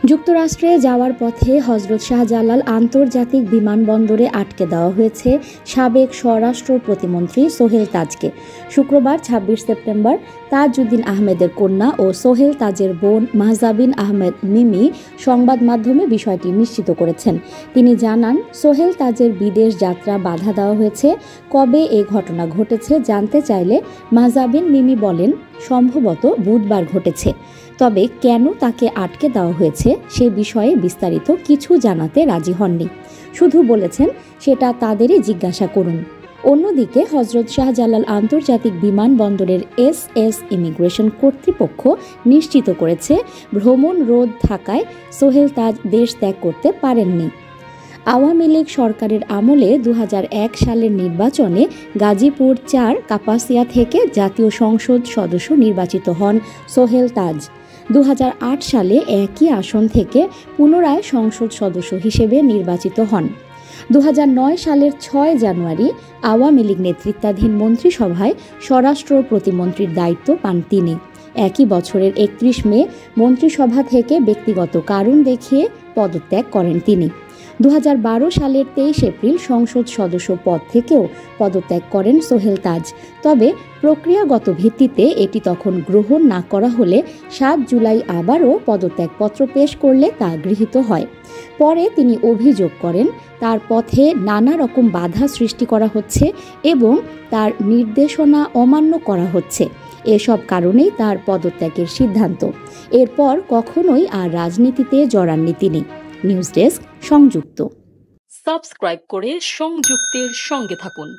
যুক্তরাষ্ট্রে যাওয়ার পথে হজরত শাহজালাল আন্তর্জাতিক বিমানবন্দরে আটকে দেওয়া হয়েছে সাবেক স্বরাষ্ট্র প্রতিমন্ত্রী সোহেল তাজকে। শুক্রবার ২৬ সেপ্টেম্বর তাজউদ্দিন আহমেদের কন্যা ও সোহেল তাজের বোন মাহজাবিন আহমেদ মিমি সংবাদ মাধ্যমে বিষয়টি নিশ্চিত করেছেন। তিনি জানান, সোহেল তাজের বিদেশ যাত্রা বাধা দেওয়া হয়েছে। কবে এ ঘটনা ঘটেছে জানতে চাইলে মাহজাবিন মিমি বলেন, সম্ভবত বুধবার ঘটেছে। তবে কেন তাকে আটকে দেওয়া হয়েছে সে বিষয়ে বিস্তারিত কিছু জানাতে রাজি হননি, শুধু বলেছেন সেটা তাদেরই জিজ্ঞাসা করুন। অন্যদিকে হজরত শাহজালাল আন্তর্জাতিক বিমানবন্দরের এস ইমিগ্রেশন কর্তৃপক্ষ নিশ্চিত করেছে ভ্রমণ রোধ থাকায় সোহেল তাজ দেশ ত্যাগ করতে পারেননি। আওয়ামী লীগ সরকারের আমলে ২০০১ সালের নির্বাচনে গাজীপুর ৪ কাপাসিয়া থেকে জাতীয় সংসদ সদস্য নির্বাচিত হন সোহেল তাজ। ২০০৮ সালে একই আসন থেকে পুনরায় সংসদ সদস্য হিসেবে নির্বাচিত হন। ২০০৯ সালের ৬ জানুয়ারি আওয়ামী লীগ নেতৃত্বাধীন মন্ত্রিসভায় স্বরাষ্ট্র প্রতিমন্ত্রীর দায়িত্ব পান তিনি। একই বছরের ৩১ মে মন্ত্রিসভা থেকে ব্যক্তিগত কারণ দেখিয়ে পদত্যাগ করেন তিনি। ২০১২ সালের ২৩ এপ্রিল সংসদ সদস্য পদ থেকেও পদত্যাগ করেন সোহেল তাজ। তবে প্রক্রিয়াগত ভিত্তিতে এটি তখন গ্রহণ না করা হলে ৭ জুলাই আবারও পদত্যাগপত্র পেশ করলে তা গৃহীত হয়। পরে তিনি অভিযোগ করেন, তার পথে নানা রকম বাধা সৃষ্টি করা হচ্ছে এবং তার নির্দেশনা অমান্য করা হচ্ছে। এসব কারণেই তার পদত্যাগের সিদ্ধান্ত। এরপর কখনোই আর রাজনীতিতে জড়াননি তিনি। নিউজ ডেস্ক, সংযুক্ত। সাবস্ক্রাইব করে সংযুক্তের সঙ্গে থাকুন।